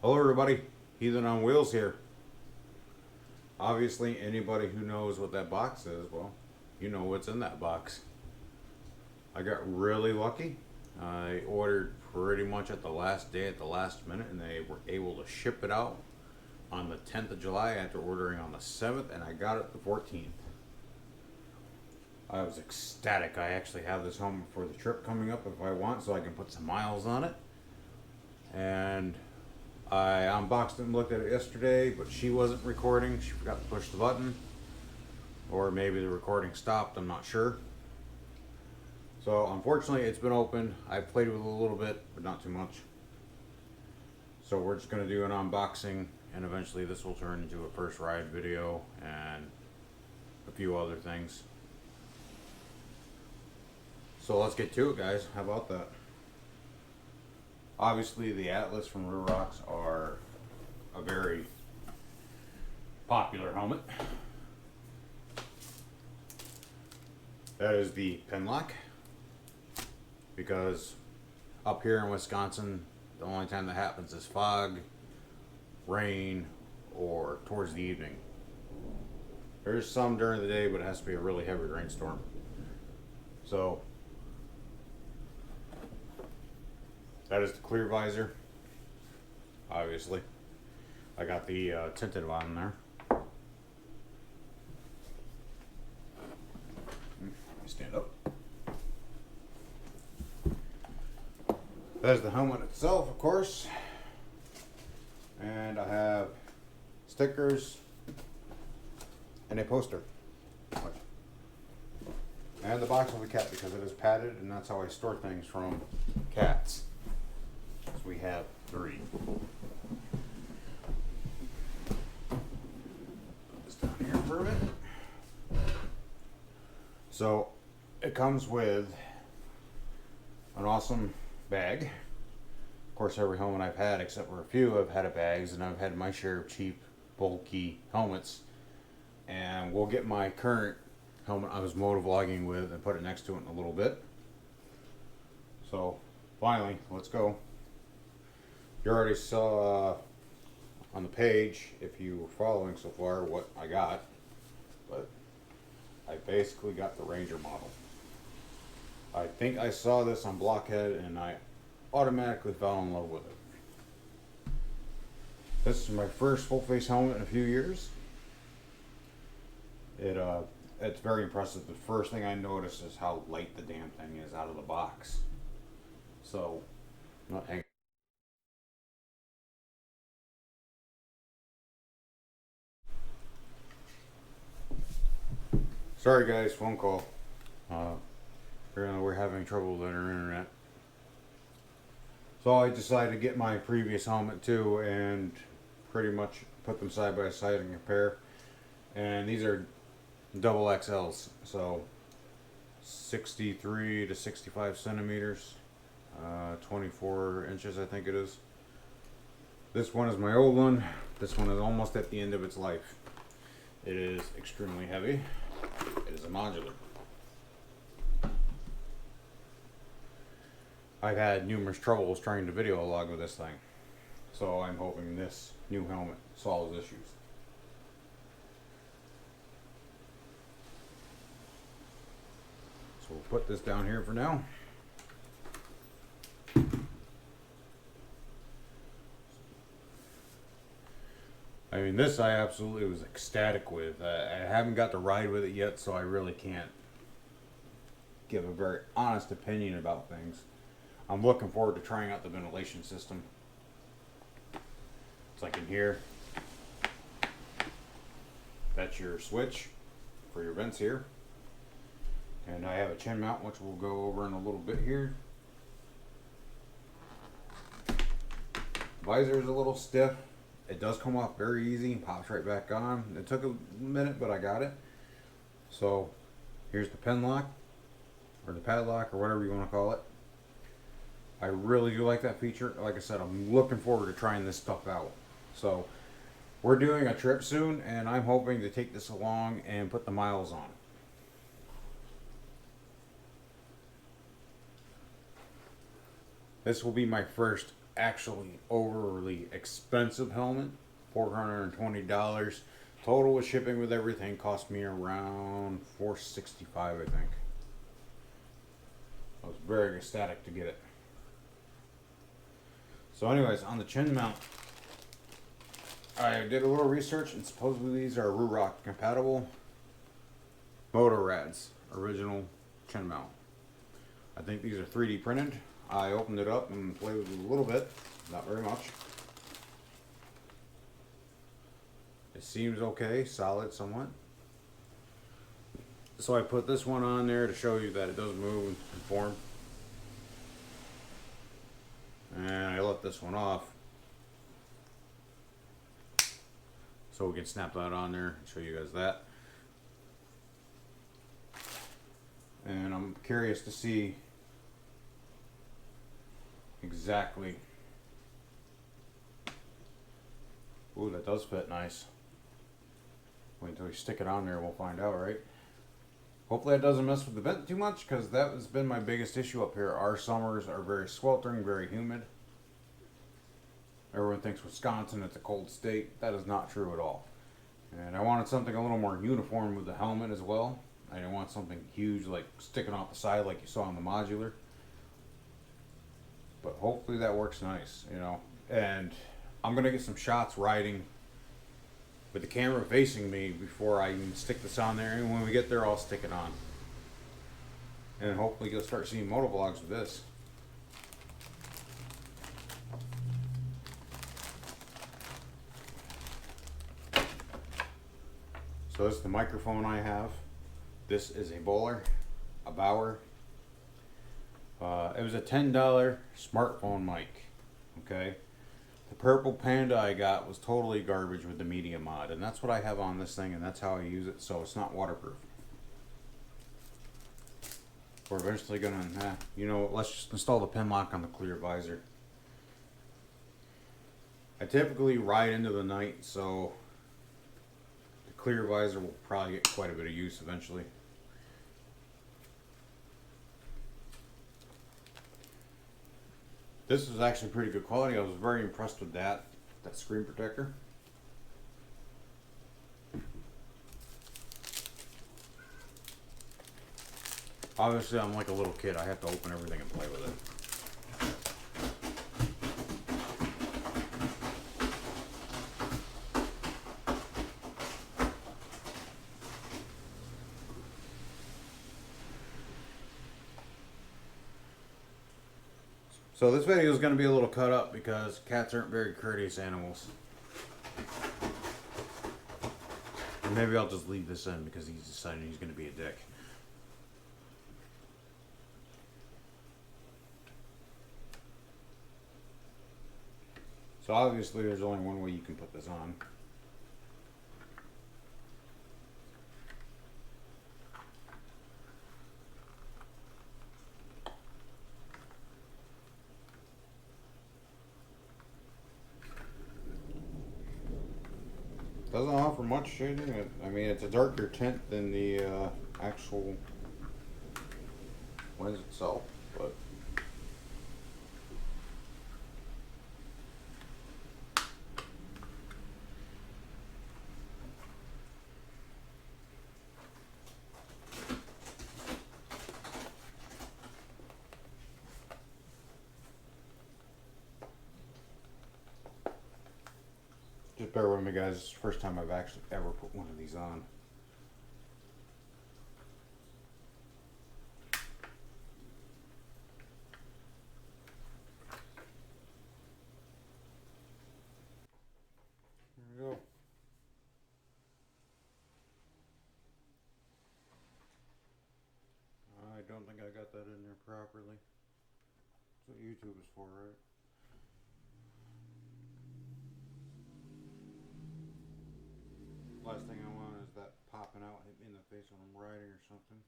Hello everybody, Heathen on Wheels here. Obviously anybody who knows what that box is, well, you know what's in that box. I got really lucky. I ordered pretty much at the last day, at the last minute, and they were able to ship it out on the 10th of July after ordering on the 7th, and I got it the 14th. I was ecstatic. I actually have this home for the trip coming up if I want, so I can put some miles on it. And I unboxed it and looked at it yesterday, but she wasn't recording. She forgot to push the button. Or maybe the recording stopped, I'm not sure. So unfortunately it's been opened. I've played with it a little bit, but not too much. So we're just going to do an unboxing, and eventually this will turn into a first ride video and a few other things. So let's get to it, guys. How about that? Obviously the Atlas from Ruroc are a very popular helmet. That is the pin lock, because up here in Wisconsin the only time that happens is fog, rain, or towards the evening. There's some during the day, but it has to be a really heavy rainstorm. So that is the clear visor. Obviously I got the tinted on there. Stand up. That is the helmet itself, of course, and I have stickers and a poster and the box of a cat, because it is padded, and that's how I store things from cats. So we have 3. Put this down here for a minute. So it comes with an awesome bag. Of course, every helmet I've had, except for a few, I've had bags, and I've had my share of cheap, bulky helmets. And we'll get my current helmet I was motovlogging with and put it next to it in a little bit. So finally, let's go. You already saw on the page, if you were following so far, what I got, but I basically got the Ranger model. I think I saw this on Blockhead and I automatically fell in love with it. This is my first full face helmet in a few years. It's very impressive. The first thing I noticed is how light the damn thing is out of the box. So, not hang. Sorry guys, phone call. Apparently we're having trouble with our internet. So I decided to get my previous helmet too and pretty much put them side by side and compare. And these are double XLs, so 63 to 65 centimeters, 24 inches I think it is. This one is my old one. This one is almost at the end of its life. It is extremely heavy. It is a modular. I've had numerous troubles trying to video log with this thing, so I'm hoping this new helmet solves issues. So we'll put this down here for now. I mean, this I absolutely was ecstatic with. I haven't got to ride with it yet, so I really can't give a very honest opinion about things. I'm looking forward to trying out the ventilation system. It's like in here. That's your switch for your vents here. And I have a chin mount, which we'll go over in a little bit here. Visor is a little stiff. It does come off very easy and pops right back on. It took a minute, but I got it. So here's the pin lock, or the padlock, or whatever you want to call it. I really do like that feature. Like I said, I'm looking forward to trying this stuff out. So we're doing a trip soon, and I'm hoping to take this along and put the miles on. This will be my first actually overly expensive helmet, $420. Total with shipping with everything cost me around $465, I think. I was very ecstatic to get it. So, anyways, on the chin mount, I did a little research, and supposedly these are Ruroc compatible Motor Rads original chin mount. I think these are 3D printed. I opened it up and played with it a little bit, not very much. It seems okay, solid somewhat. So I put this one on there to show you that it doesn't move and form. And I let this one off so we can snap that on there and show you guys that. And I'm curious to see exactly. Ooh, that does fit nice. Wait until we stick it on there, we'll find out, right? Hopefully it doesn't mess with the vent too much, because that has been my biggest issue up here. Our summers are very sweltering, very humid. Everyone thinks Wisconsin is a cold state. That is not true at all. And I wanted something a little more uniform with the helmet as well. I didn't want something huge like sticking off the side like you saw on the modular. But hopefully that works nice, you know. And I'm going to get some shots riding with the camera facing me before I even stick this on there. And when we get there, I'll stick it on. And hopefully you'll start seeing motovlogs with this. So this is the microphone I have. This is a Bowler, a Bauer. It was a $10 smartphone mic, okay? The purple Panda I got was totally garbage with the media mod, and that's what I have on this thing, and that's how I use it, so it's not waterproof. We're eventually gonna, you know, let's just install the pin lock on the clear visor. I typically ride into the night, so the clear visor will probably get quite a bit of use eventually. This is actually pretty good quality. I was very impressed with that screen protector. Obviously, I'm like a little kid. I have to open everything and play with it. So this video is going to be a little cut up because cats aren't very courteous animals. And maybe I'll just leave this in because he's decided he's going to be a dick. So obviously there's only one way you can put this on. Doesn't offer much shading. I mean, it's a darker tint than the actual lens itself, but just bear with me, guys. It's the first time I've actually ever put one of these on. There we go. I don't think I got that in there properly. That's what YouTube is for, right? Last thing I want is that popping out, hit me in the face when I'm riding or something.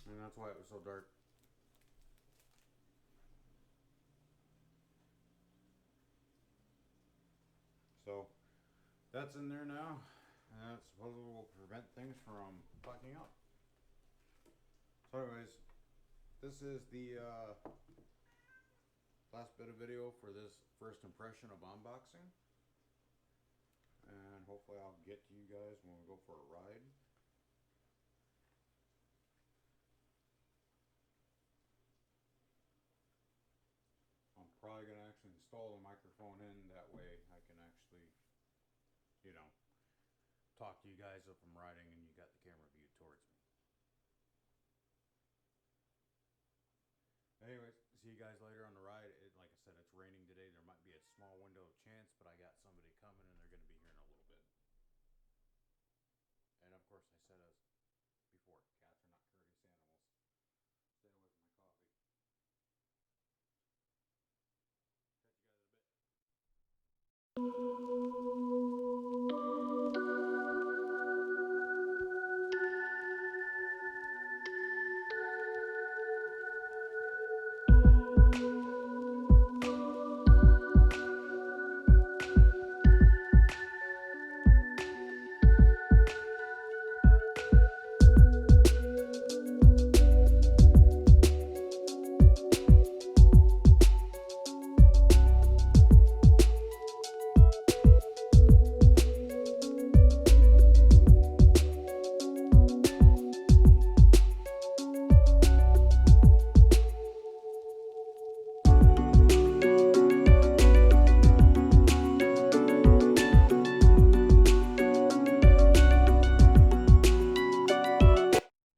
And that's why it was so dark. So that's in there now, and that supposedly will prevent things from fucking up. So anyways, this is the last bit of video for this first impression of unboxing. And hopefully I'll get to you guys when we go for a ride. I'm probably going to actually install the microphone in, that way I can actually, you know, talk to you guys if I'm riding and you got the camera viewed towards me. Anyways, see you guys later on the ride. Like I said, it's raining today. There might be a small window of chance, but I got somebody coming and they're going to be here in a little bit. And of course, I said as before, cats are not courteous animals. Stay away from my coffee. Catch you guys in a bit.